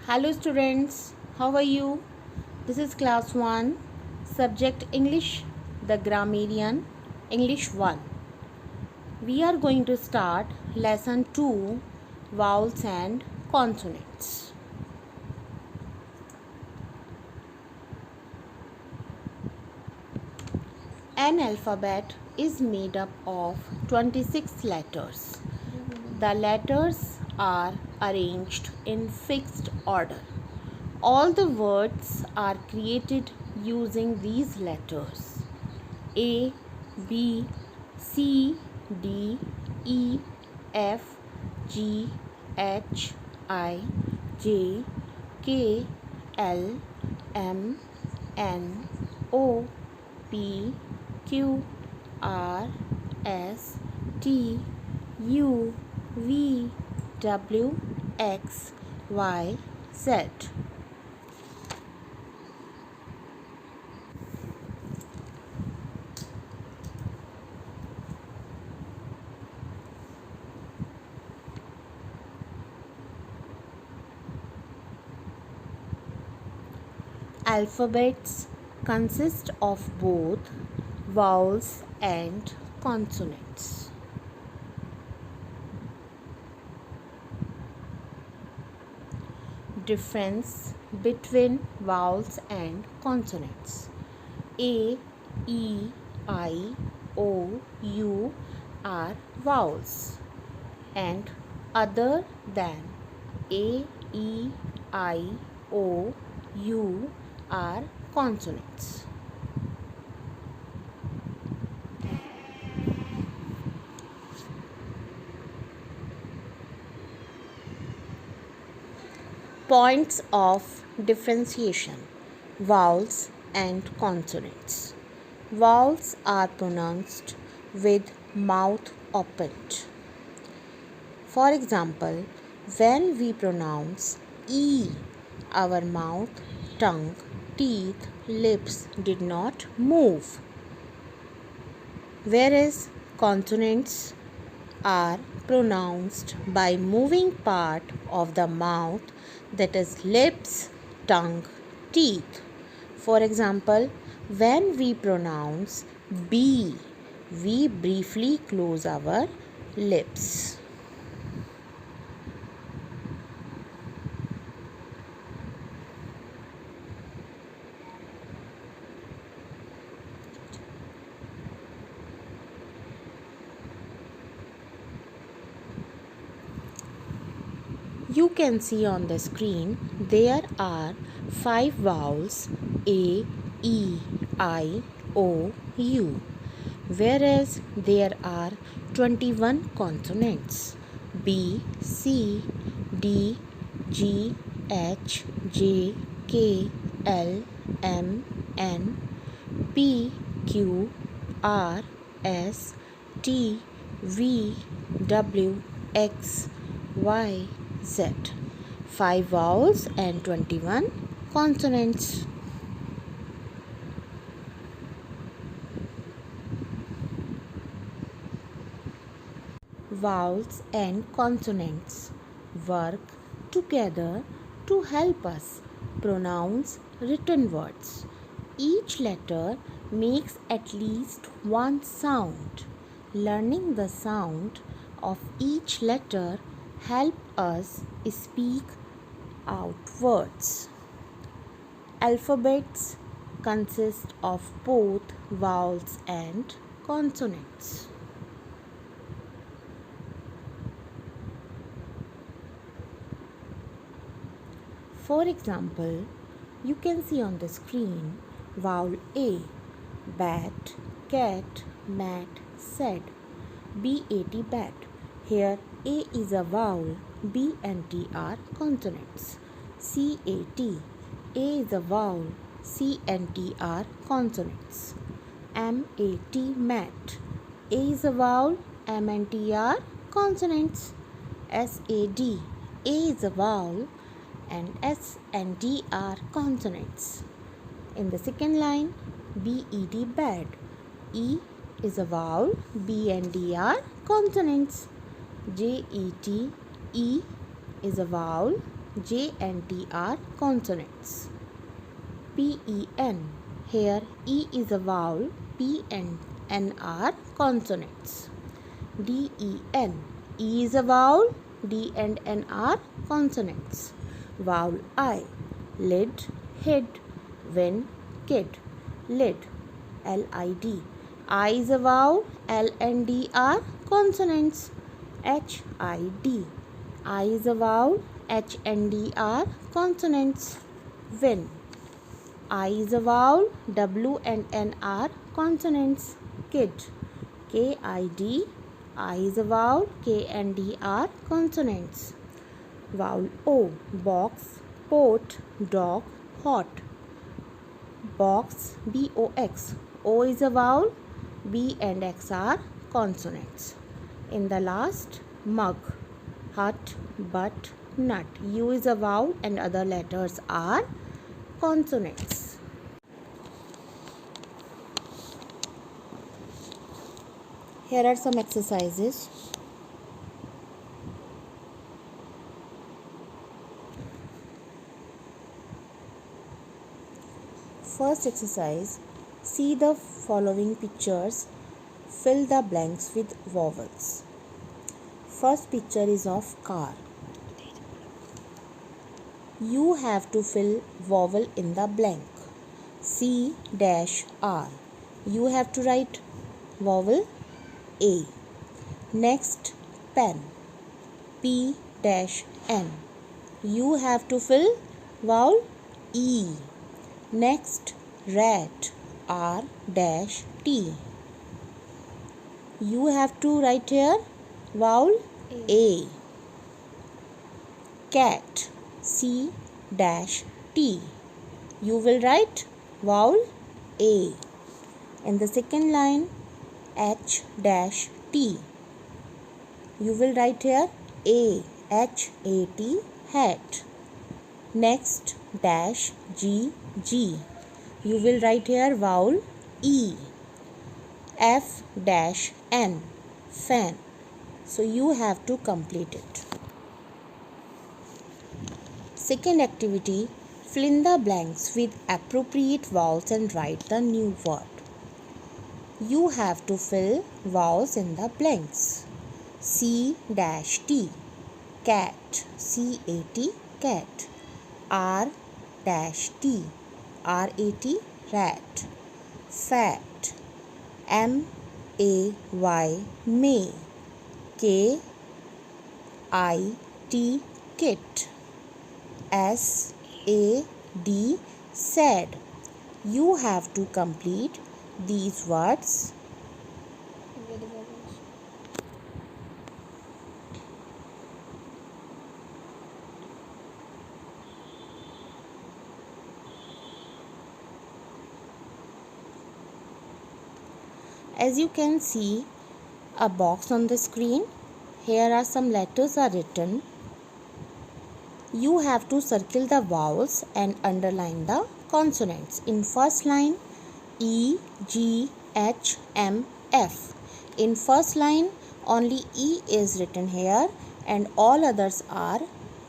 Hello students, how are you? This is class 1, subject English, the grammarian, English 1. We are going to start lesson 2, vowels and consonants. An alphabet is made up of 26 letters. The letters are arranged in fixed order. All the words are created using these letters: A, B, C, D, E, F, G, H, I, J, K, L, M, N, O, P, Q, R, S, T, U, V, W, X, Y, Z. Alphabets consist of both vowels and consonants. Difference between vowels and consonants: A, E, I, O, U are vowels, and other than A, E, I, O, U are consonants. Points of differentiation: vowels and consonants. Vowels are pronounced with mouth opened. For example, when we pronounce E, our mouth, tongue, teeth, lips did not move. Whereas consonants are pronounced by moving part of the mouth, that is lips, tongue, teeth. For example, when we pronounce B, we briefly close our lips. You can see on the screen there are 5 vowels: A, E, I, O, U, whereas there are 21 consonants: B, C, D, G, H, J, K, L, M, N, P, Q, R, S, T, V, W, X, Y, Z. 5 vowels and 21 consonants. Vowels and consonants work together to help us pronounce written words. Each letter makes at least one sound. Learning the sound of each letter help us speak out words. Alphabets consist of both vowels and consonants. For example, you can see on the screen vowel A: bat, cat, mat, said. B-A-T, bat. Here A is a vowel, B and T are consonants. C-A-T, A is a vowel, C and T are consonants. M-A-T, mat. A is a vowel, M and T are consonants. S-A-D, A is a vowel, and S and D are consonants. In the second line, B-E-D, bed. E is a vowel, B and D are consonants. J-E-T, E is a vowel, J and T are consonants. P, E, N. Here E is a vowel, P and N are consonants. D, E, N. E is a vowel, D and N are consonants. Vowel I. Lid, hid, win, kid. Lid, L-I-D. I is a vowel, L and D are consonants. H-I-D. I is a vowel, H and D are consonants. Win. I is a vowel, W and N are consonants. Kid. K-I-D. I is a vowel, K and D are consonants. Vowel O. Box, pot, dog, hot. Box, B-O-X. O is a vowel, B and X are consonants. In the last, mug, hut, but, nut. U is a vowel and other letters are consonants. Here are some exercises. First exercise, see the following pictures, fill the blanks with vowels. First picture is of car. You have to fill vowel in the blank. C-R. You have to write vowel A. Next, pen. P-N. You have to fill vowel E. Next, rat. R-T. You have to write here vowel A. Cat. C-T. You will write vowel A. In the second line, H-T. You will write here A. H-A-T. Hat. Next, dash G-G. You will write here vowel E. F-N. Fan. So you have to complete it. Second activity, fill in the blanks with appropriate vowels and write the new word. You have to fill vowels in the blanks. C-T. Cat. C-A-T. Cat. R-T. R-A-T. Rat. Fat. M-A-Y. May. K-I-T. Kit. S-A-D. Sad. You have to complete these words with vowels. As you can see a box on the screen, here are some letters are written. You have to circle the vowels and underline the consonants. In first line, E, G, H, M, F. In first line, only E is written here and all others are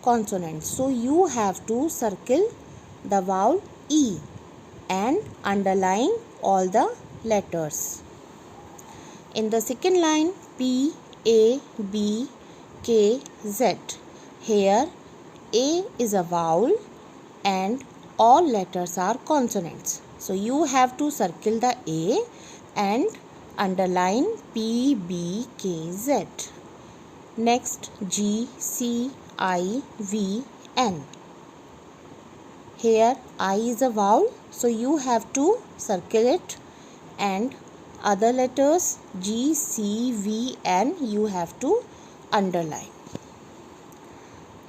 consonants. So you have to circle the vowel E and underline all the letters. In the second line, P, A, B, K, Z. Here A is a vowel and all letters are consonants. So you have to circle the A and underline P, B, K, Z. Next, G, C, I, V, N. Here I is a vowel, so you have to circle it and other letters G, C, V, N you have to underline.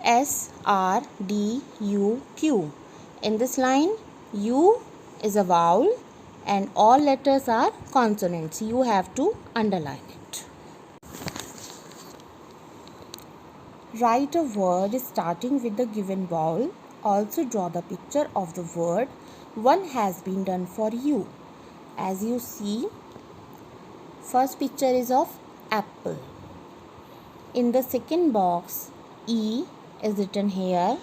S, R, D, U, Q. In this line, U is a vowel and all letters are consonants. You have to underline it. Write a word starting with the given vowel. Also draw the picture of the word. One has been done for you. As you see, first picture is of apple. In the second box, E is written here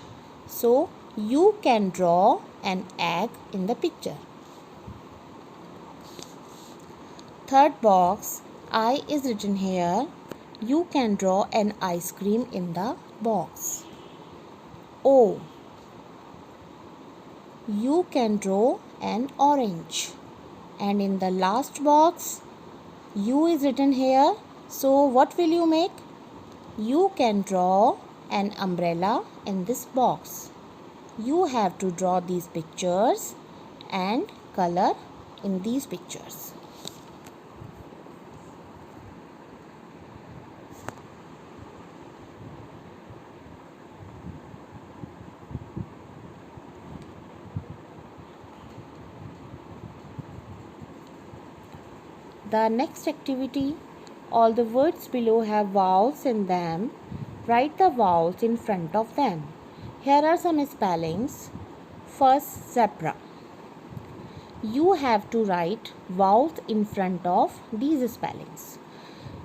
So you can draw an egg in the picture. Third box, I is written here. You can draw an ice cream in the box. O, you can draw an orange. And in the last box, U is written here. So what will you make? You can draw an umbrella in this box. You have to draw these pictures and color in these pictures. The next activity, all the words below have vowels in them. Write the vowels in front of them. Here are some spellings. First, zebra. You have to write vowels in front of these spellings.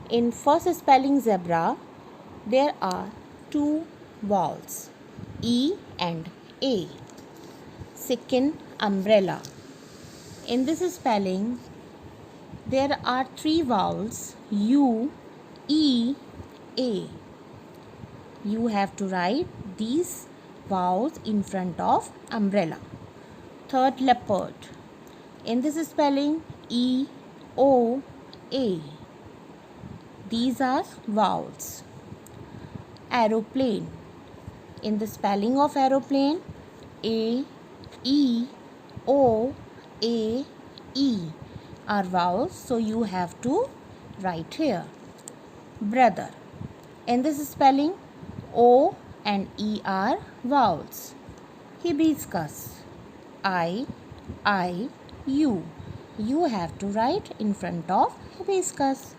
In first spelling zebra, there are two vowels, E and A. Second, umbrella. In this spelling, there are three vowels, U, E, A. You have to write these vowels in front of umbrella. Third, leopard. In this spelling, E, O, A. These are vowels. Aeroplane. In the spelling of aeroplane, A, E, O, A, E are vowels, so you have to write here. Brother. In this spelling, O and E are vowels. Hibiscus. I, U. You have to write in front of hibiscus.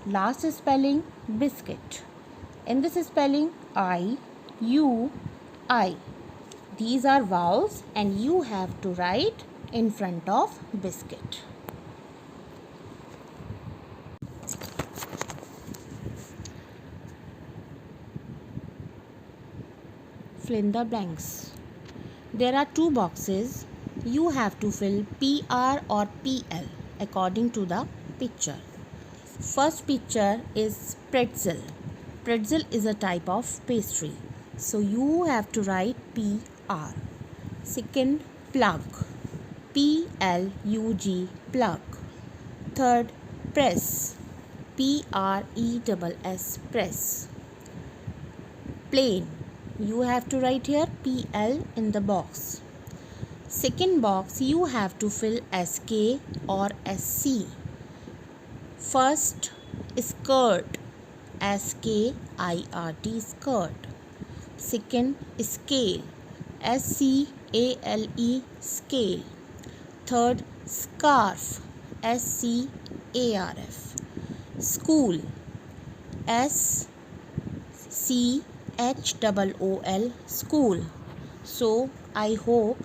Last spelling, biscuit. In this spelling, I, U, I. These are vowels and you have to write in front of biscuit. Fill in the blanks. There are two boxes. You have to fill PR or PL according to the picture. First picture is pretzel. Pretzel is a type of pastry. So you have to write PR. Second, plug. PLUG, plug. Third, press. PRESS, press. Plane. You have to write here PL in the box. Second box, you have to fill SK or SC. First, skirt. SKIRT, skirt. Second, scale. SCALE, scale. Third, scarf. SCARF. School. SCHOOL, school. So I hope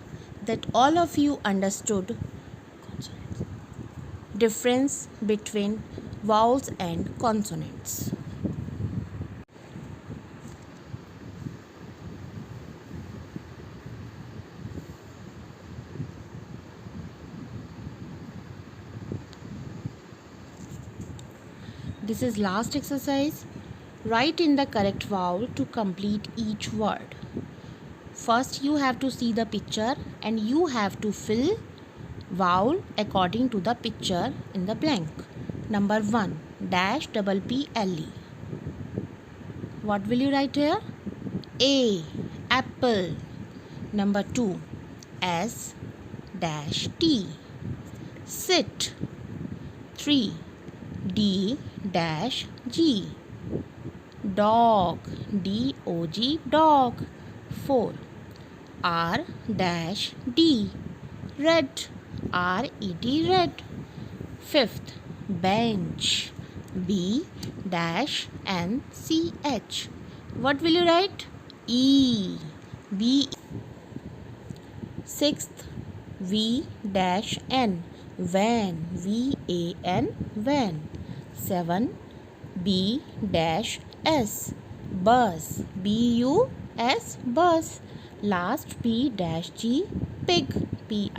that all of you understood difference between vowels and consonants. This is last exercise. Write in the correct vowel to complete each word. First you have to see the picture and you have to fill vowel according to the picture in the blank. Number 1, dash double PLE. What will you write here? A, apple. Number 2, S dash T, sit. 3, D dash G, dog. DOG, dog. 4, R dash D, red. RED, red. Fifth, bench. B dash NCH. What will you write? E, B. Sixth, V dash N, van. VAN, van. 7, B dash S, bus. BUS, bus. Last P dash G, pig, P